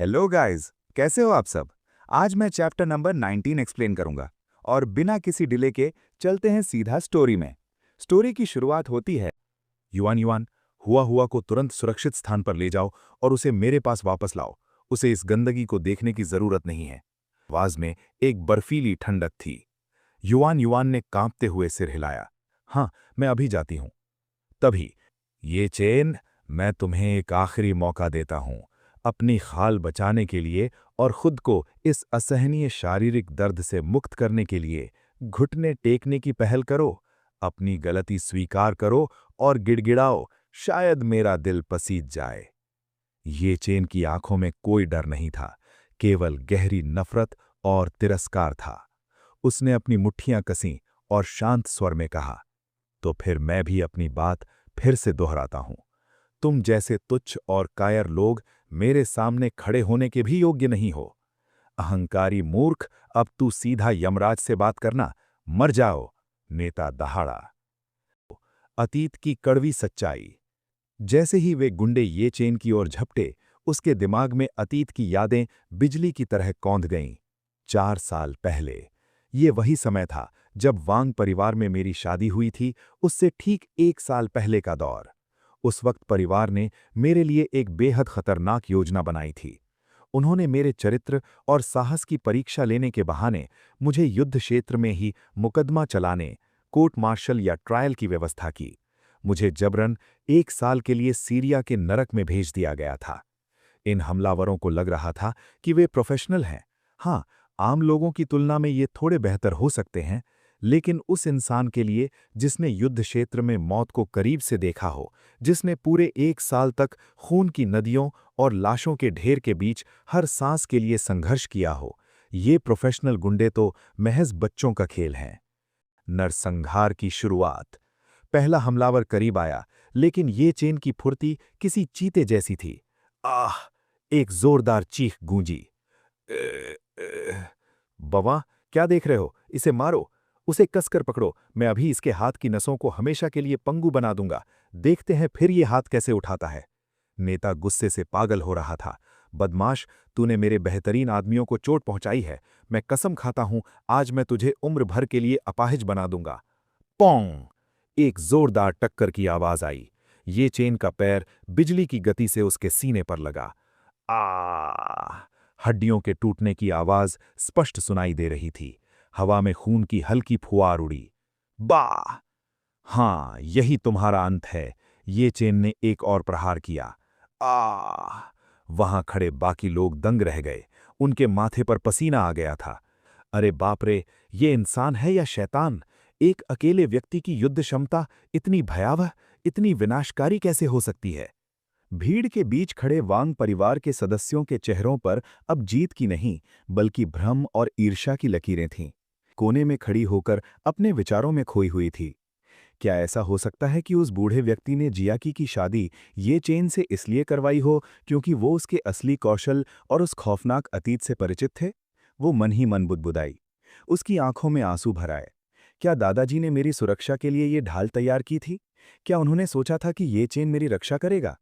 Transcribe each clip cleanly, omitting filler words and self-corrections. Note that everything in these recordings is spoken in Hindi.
हेलो गाइस, कैसे हो आप सब। आज मैं चैप्टर नंबर 19 एक्सप्लेन करूंगा और बिना किसी डिले के चलते हैं सीधा स्टोरी में। स्टोरी की शुरुआत होती है। युआन युआन, हुआ हुआ को तुरंत सुरक्षित स्थान पर ले जाओ और उसे मेरे पास वापस लाओ। उसे इस गंदगी को देखने की जरूरत नहीं है। आवाज में एक बर्फीली ठंडक थी। युआन युआन ने कांपते हुए सिर हिलाया। हाँ, मैं अभी जाती हूं। तभी, ये चेन, मैं तुम्हें एक आखिरी मौका देता हूं अपनी खाल बचाने के लिए और खुद को इस असहनीय शारीरिक दर्द से मुक्त करने के लिए घुटने टेकने की पहल करो। अपनी गलती स्वीकार करो और गिड़गिड़ाओ, शायद मेरा दिल पसीज जाए। ये चेन की आंखों में कोई डर नहीं था, केवल गहरी नफरत और तिरस्कार था। उसने अपनी मुट्ठियां कसीं और शांत स्वर में कहा, तो फिर मैं भी अपनी बात फिर से दोहराता हूं। तुम जैसे तुच्छ और कायर लोग मेरे सामने खड़े होने के भी योग्य नहीं हो। अहंकारी मूर्ख, अब तू सीधा यमराज से बात करना। मर जाओ। नेता दहाड़ा। अतीत की कड़वी सच्चाई। जैसे ही वे गुंडे ये चेन की ओर झपटे, उसके दिमाग में अतीत की यादें बिजली की तरह कौंध गईं। 4 साल पहले ये वही समय था जब वांग परिवार में मेरी शादी हुई थी। उससे ठीक 1 साल पहले का दौर। उस वक्त परिवार ने मेरे लिए एक बेहद खतरनाक योजना बनाई थी। उन्होंने मेरे चरित्र और साहस की परीक्षा लेने के बहाने मुझे युद्ध क्षेत्र में ही मुकदमा चलाने, कोर्ट मार्शल या ट्रायल की व्यवस्था की। मुझे जबरन 1 साल के लिए सीरिया के नरक में भेज दिया गया था। इन हमलावरों को लग रहा था कि वे प्रोफेशनल हैं। हाँ, आम लोगों की तुलना में ये थोड़े बेहतर हो सकते हैं, लेकिन उस इंसान के लिए जिसने युद्ध क्षेत्र में मौत को करीब से देखा हो, जिसने पूरे 1 साल तक खून की नदियों और लाशों के ढेर के बीच हर सांस के लिए संघर्ष किया हो, ये प्रोफेशनल गुंडे तो महज बच्चों का खेल हैं। नरसंहार की शुरुआत। पहला हमलावर करीब आया, लेकिन ये चेन की फुर्ती किसी चीते जैसी थी। आह! एक जोरदार चीख गूंजी। बवा, क्या देख रहे हो? इसे मारो। उसे कसकर पकड़ो। मैं अभी इसके हाथ की नसों को हमेशा के लिए पंगु बना दूंगा। देखते हैं फिर ये हाथ कैसे उठाता है। नेता गुस्से से पागल हो रहा था। बदमाश, तूने मेरे बेहतरीन आदमियों को चोट पहुंचाई है। मैं कसम खाता हूं, आज मैं तुझे उम्र भर के लिए अपाहिज बना दूंगा। पोंग! एक जोरदार टक्कर की आवाज आई। ये चेन का पैर बिजली की गति से उसके सीने पर लगा। आ! हड्डियों के टूटने की आवाज स्पष्ट सुनाई दे रही थी। हवा में खून की हल्की फुआर उड़ी। बा! हाँ, यही तुम्हारा अंत है। ये चेन ने एक और प्रहार किया। आ! वहां खड़े बाकी लोग दंग रह गए। उनके माथे पर पसीना आ गया था। अरे बाप रे, ये इंसान है या शैतान? एक अकेले व्यक्ति की युद्ध क्षमता इतनी भयावह, इतनी विनाशकारी कैसे हो सकती है? भीड़ के बीच खड़े वांग परिवार के सदस्यों के चेहरों पर अब जीत की नहीं, बल्कि भ्रम और ईर्ष्या की लकीरें थीं। कोने में खड़ी होकर अपने विचारों में खोई हुई थी। क्या ऐसा हो सकता है कि उस बूढ़े व्यक्ति ने जियाकी की शादी ये चेन से इसलिए करवाई हो क्योंकि वो उसके असली कौशल और उस खौफनाक अतीत से परिचित थे? वो मन ही मन बुदबुदाई। उसकी आंखों में आंसू भर आए। क्या दादाजी ने मेरी सुरक्षा के लिए ये ढाल तैयार की थी? क्या उन्होंने सोचा था कि ये चेन मेरी रक्षा करेगा?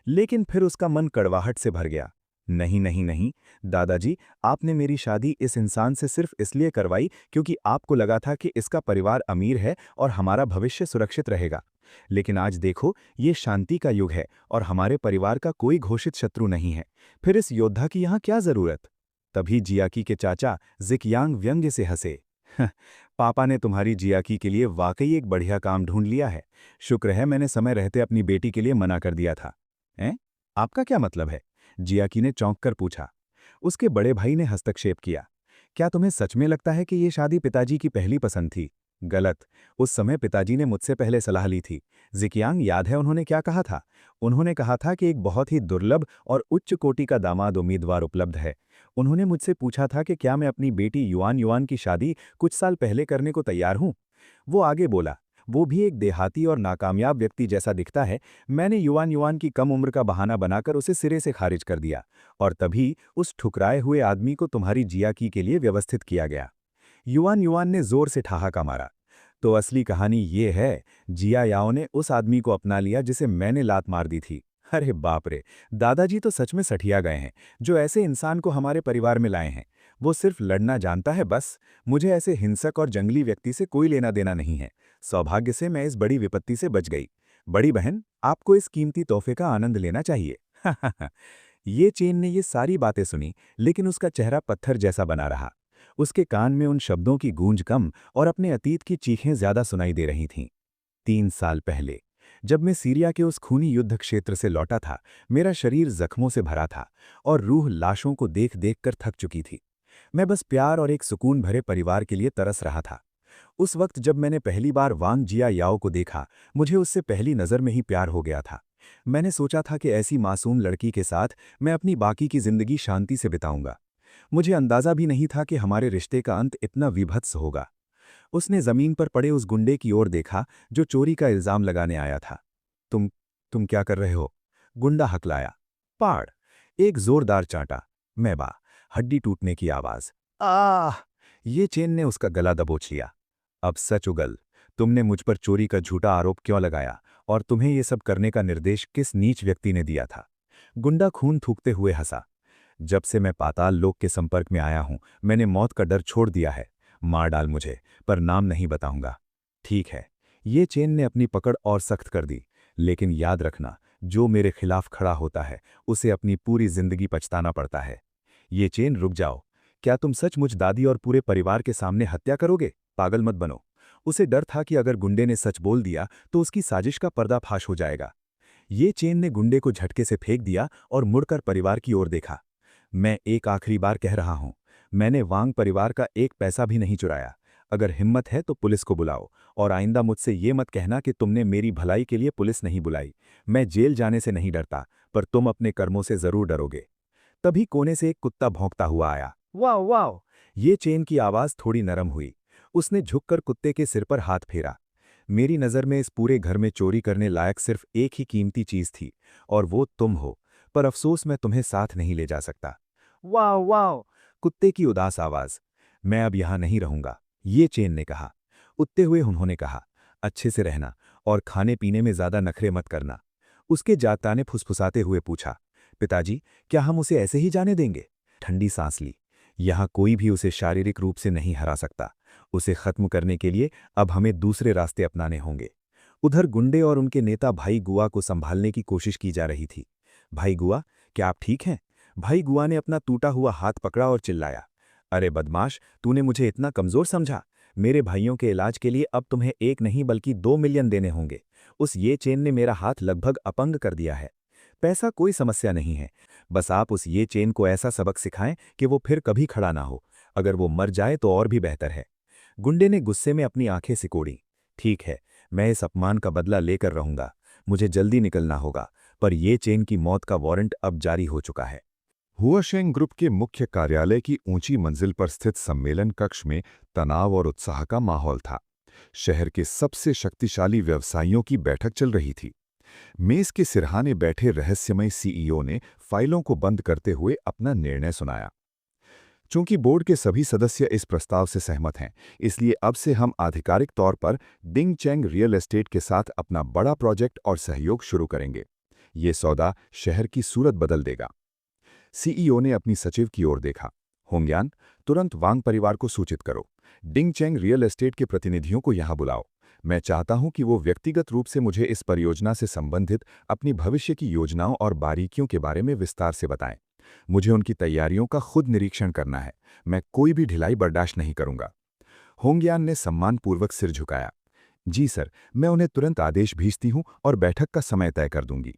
लेकिन फिर उसका मन कड़वाहट से भर गया। नहीं नहीं नहीं, दादाजी, आपने मेरी शादी इस इंसान से सिर्फ इसलिए करवाई क्योंकि आपको लगा था कि इसका परिवार अमीर है और हमारा भविष्य सुरक्षित रहेगा। लेकिन आज देखो, ये शांति का युग है और हमारे परिवार का कोई घोषित शत्रु नहीं है। फिर इस योद्धा की यहाँ क्या जरूरत? तभी जियाकी के चाचा जिकयांग व्यंग्य से हंसे। "हं, पापा ने तुम्हारी जियाकी के लिए वाकई एक बढ़िया काम ढूंढ लिया है। शुक्र है मैंने समय रहते अपनी बेटी के लिए मना कर दिया था। हैं? आपका क्या मतलब है? जियाकी ने चौंक कर पूछा। उसके बड़े भाई ने हस्तक्षेप किया। क्या तुम्हें सच में लगता है कि ये शादी पिताजी की पहली पसंद थी? गलत। उस समय पिताजी ने मुझसे पहले सलाह ली थी। जिकियांग, याद है उन्होंने क्या कहा था? उन्होंने कहा था कि एक बहुत ही दुर्लभ और उच्च कोटि का दामाद उम्मीदवार उपलब्ध है। उन्होंने मुझसे पूछा था कि क्या मैं अपनी बेटी युआन युआन की शादी कुछ साल पहले करने को तैयार हूं। वो आगे बोला, वो भी एक देहाती और नाकामयाब व्यक्ति जैसा दिखता है। मैंने युआन युआन की कम उम्र का बहाना बनाकर उसे सिरे से खारिज कर दिया और तभी उस ठुकराए हुए आदमी को तुम्हारी जियाकी के लिए व्यवस्थित किया गया। युआन युआन ने जोर से ठहाका मारा। तो असली कहानी ये है, जिया याओ ने उस आदमी को अपना लिया जिसे मैंने लात मार दी थी। अरे बाप रे, दादाजी तो सच में सठिया गए हैं, जो ऐसे इंसान को हमारे परिवार में लाए हैं। वो सिर्फ लड़ना जानता है बस। मुझे ऐसे हिंसक और जंगली व्यक्ति से कोई लेना देना नहीं है। सौभाग्य से मैं इस बड़ी विपत्ति से बच गई। बड़ी बहन, आपको इस कीमती तोहफे का आनंद लेना चाहिए। ये चेन ने ये सारी बातें सुनी, लेकिन उसका चेहरा पत्थर जैसा बना रहा। उसके कान में उन शब्दों की गूंज कम और अपने अतीत की चीखें ज्यादा सुनाई दे रही थीं। 3 साल पहले, जब मैं सीरिया के उस खूनी युद्ध क्षेत्र से लौटा था, मेरा शरीर जख्मों से भरा था और रूह लाशों को देख देख कर थक चुकी थी। मैं बस प्यार और एक सुकून भरे परिवार के लिए तरस रहा था। उस वक्त जब मैंने पहली बार वांग जिया याओ को देखा, मुझे उससे पहली नज़र में ही प्यार हो गया था। मैंने सोचा था कि ऐसी मासूम लड़की के साथ मैं अपनी बाकी की जिंदगी शांति से बिताऊंगा। मुझे अंदाजा भी नहीं था कि हमारे रिश्ते का अंत इतना विभत्स होगा। उसने जमीन पर पड़े उस गुंडे की ओर देखा जो चोरी का इल्जाम लगाने आया था। तुम तुम क्या कर रहे हो? गुंडा हकलाया। पाड़। एक जोरदार चांटा। मैबा। हड्डी टूटने की आवाज। आह! ये चेन ने उसका गला दबोच लिया। अब सच उगल। तुमने मुझ पर चोरी का झूठा आरोप क्यों लगाया, और तुम्हें ये सब करने का निर्देश किस नीच व्यक्ति ने दिया था? गुंडा खून थूकते हुए हंसा। जब से मैं पाताल लोक के संपर्क में आया हूं, मैंने मौत का डर छोड़ दिया है। मार डाल मुझे, पर नाम नहीं बताऊंगा। ठीक है। ये चेन ने अपनी पकड़ और सख्त कर दी। लेकिन याद रखना, जो मेरे खिलाफ खड़ा होता है, उसे अपनी पूरी जिंदगी पछताना पड़ता है। ये चेन, रुक जाओ। क्या तुम सचमुच दादी और पूरे परिवार के सामने हत्या करोगे? पागल मत बनो। उसे डर था कि अगर गुंडे ने सच बोल दिया तो उसकी साजिश का पर्दाफाश हो जाएगा। ये चेन ने गुंडे को झटके से फेंक दिया और मुड़कर परिवार की ओर देखा। मैं एक आखिरी बार कह रहा हूं, मैंने वांग परिवार का एक पैसा भी नहीं चुराया। अगर हिम्मत है तो पुलिस को बुलाओ, और आइंदा मुझसे ये मत कहना कि तुमने मेरी भलाई के लिए पुलिस नहीं बुलाई। मैं जेल जाने से नहीं डरता, पर तुम अपने कर्मों से जरूर डरोगे। तभी कोने से एक कुत्ता भौंकता हुआ आया। वाह वाह! ये चेन की आवाज थोड़ी नरम हुई। उसने झुककर कुत्ते के सिर पर हाथ फेरा। मेरी नज़र में इस पूरे घर में चोरी करने लायक सिर्फ एक ही कीमती चीज थी, और वो तुम हो। पर अफसोस, मैं तुम्हें साथ नहीं ले जा सकता। वाह वाह! कुत्ते की उदास आवाज। मैं अब यहां नहीं रहूंगा, ये चेन ने कहा। उठते हुए उन्होंने कहा, अच्छे से रहना और खाने पीने में ज्यादा नखरे मत करना। उसके जाता ने फुसफुसाते हुए पूछा, पिताजी, क्या हम उसे ऐसे ही जाने देंगे? ठंडी सांस ली। यहां कोई भी उसे शारीरिक रूप से नहीं हरा सकता। उसे खत्म करने के लिए अब हमें दूसरे रास्ते अपनाने होंगे। उधर गुंडे और उनके नेता भाई गुआ को संभालने की कोशिश की जा रही थी। भाई गुआ, क्या आप ठीक हैं? भाई गुआ ने अपना टूटा हुआ हाथ पकड़ा और चिल्लाया, अरे बदमाश, तूने मुझे इतना कमजोर समझा? मेरे भाइयों के इलाज के लिए अब तुम्हें 1 नहीं बल्कि 2 मिलियन देने होंगे। उस ये चेन ने मेरा हाथ लगभग अपंग कर दिया है। पैसा कोई समस्या नहीं है। बस आप उस ये चेन को ऐसा सबक सिखाएं कि वो फिर कभी खड़ा ना हो। अगर वो मर जाए तो और भी बेहतर है। गुंडे ने गुस्से में अपनी आंखें सिकोड़ी। ठीक है, मैं इस अपमान का बदला लेकर रहूंगा। मुझे जल्दी निकलना होगा, पर यह चेन की मौत का वारंट अब जारी हो चुका है। हुआशेंग ग्रुप के मुख्य कार्यालय की ऊंची मंजिल पर स्थित सम्मेलन कक्ष में तनाव और उत्साह का माहौल था। शहर के सबसे शक्तिशाली व्यवसायियों की बैठक चल रही थी। मेज के सिरहाने बैठे रहस्यमय सीईओ ने फाइलों को बंद करते हुए अपना निर्णय सुनाया। चूंकि बोर्ड के सभी सदस्य इस प्रस्ताव से सहमत हैं, इसलिए अब से हम आधिकारिक तौर पर डिंग चैंग रियल एस्टेट के साथ अपना बड़ा प्रोजेक्ट और सहयोग शुरू करेंगे। ये सौदा शहर की सूरत बदल देगा। सीईओ ने अपनी सचिव की ओर देखा। होंग्यान, तुरंत वांग परिवार को सूचित करो। डिंग चैंग रियल एस्टेट के प्रतिनिधियों को यहां बुलाओ। मैं चाहता हूं कि वो व्यक्तिगत रूप से मुझे इस परियोजना से संबंधित अपनी भविष्य की योजनाओं और बारीकियों के बारे में विस्तार से बताएं। मुझे उनकी तैयारियों का खुद निरीक्षण करना है। मैं कोई भी ढिलाई बर्दाश्त नहीं करूंगा। होंग्यान ने सम्मानपूर्वक सिर झुकाया। जी सर, मैं उन्हें तुरंत आदेश भेजती हूं और बैठक का समय तय कर दूंगी।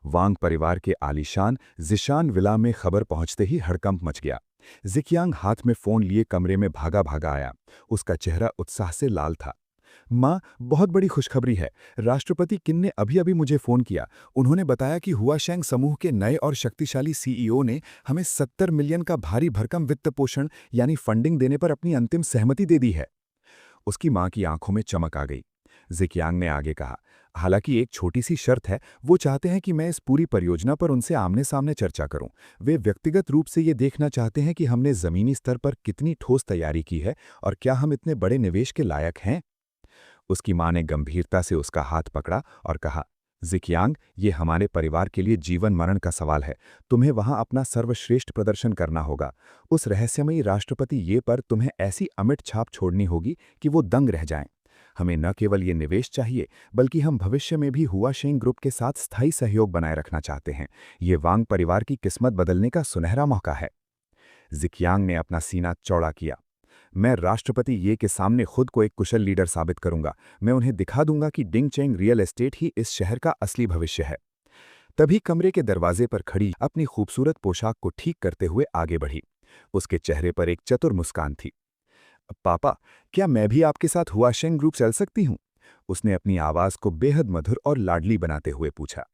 वांग परिवार के आलीशान जिशान विला में खबर पहुंचते ही हड़कंप मच गया। जिकियांग हाथ में फोन लिए कमरे में भागा भागा आया। उसका चेहरा उत्साह से लाल था। माँ, बहुत बड़ी खुशखबरी है। राष्ट्रपति किन ने अभी अभी मुझे फोन किया। उन्होंने बताया कि हुआशेंग समूह के नए और शक्तिशाली सीईओ ने हमें 70 मिलियन का भारी भरकम वित्त पोषण यानी फंडिंग देने पर अपनी अंतिम सहमति दे दी है। उसकी मां की आंखों में चमक आ गई। जिकियांग ने आगे कहा, हालांकि एक छोटी सी शर्त है। वो चाहते हैं कि मैं इस पूरी परियोजना पर उनसे आमने सामने चर्चा करूं। वे व्यक्तिगत रूप से ये देखना चाहते हैं कि हमने जमीनी स्तर पर कितनी ठोस तैयारी की है और क्या हम इतने बड़े निवेश के लायक हैं। उसकी मां ने गंभीरता से उसका हाथ पकड़ा और कहा, ज़िकियांग, ये हमारे परिवार के लिए जीवन मरण का सवाल है। तुम्हें वहां अपना सर्वश्रेष्ठ प्रदर्शन करना होगा। उस रहस्यमयी राष्ट्रपति ये पर तुम्हें ऐसी अमिट छाप छोड़नी होगी कि वो दंग रह जाएं। हमें न केवल ये निवेश चाहिए, बल्कि हम भविष्य में भी हुआशेंग ग्रुप के साथ स्थायी सहयोग बनाए रखना चाहते हैं। ये वांग परिवार की किस्मत बदलने का सुनहरा मौका है। ज़िकियांग ने अपना सीना चौड़ा किया। मैं राष्ट्रपति ये के सामने खुद को एक कुशल लीडर साबित करूंगा। मैं उन्हें दिखा दूंगा कि डिंगचेंग रियल एस्टेट ही इस शहर का असली भविष्य है। तभी कमरे के दरवाजे पर खड़ी अपनी खूबसूरत पोशाक को ठीक करते हुए आगे बढ़ी। उसके चेहरे पर एक चतुर मुस्कान थी। पापा, क्या मैं भी आपके साथ हुआशेंग ग्रुप चल सकती हूँ? उसने अपनी आवाज को बेहद मधुर और लाडली बनाते हुए पूछा।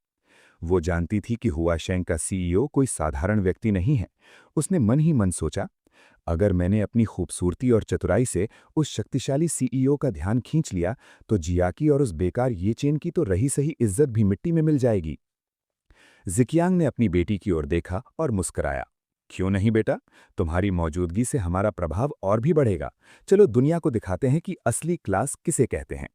वो जानती थी कि हुआशेंग का सीईओ कोई साधारण व्यक्ति नहीं है। उसने मन ही मन सोचा, अगर मैंने अपनी खूबसूरती और चतुराई से उस शक्तिशाली सीईओ का ध्यान खींच लिया, तो जियाकी और उस बेकार ये चेन की तो रही सही इज्जत भी मिट्टी में मिल जाएगी। ज़िकियांग ने अपनी बेटी की ओर देखा और मुस्कुराया। क्यों नहीं बेटा, तुम्हारी मौजूदगी से हमारा प्रभाव और भी बढ़ेगा। चलो दुनिया को दिखाते हैं कि असली क्लास किसे कहते हैं।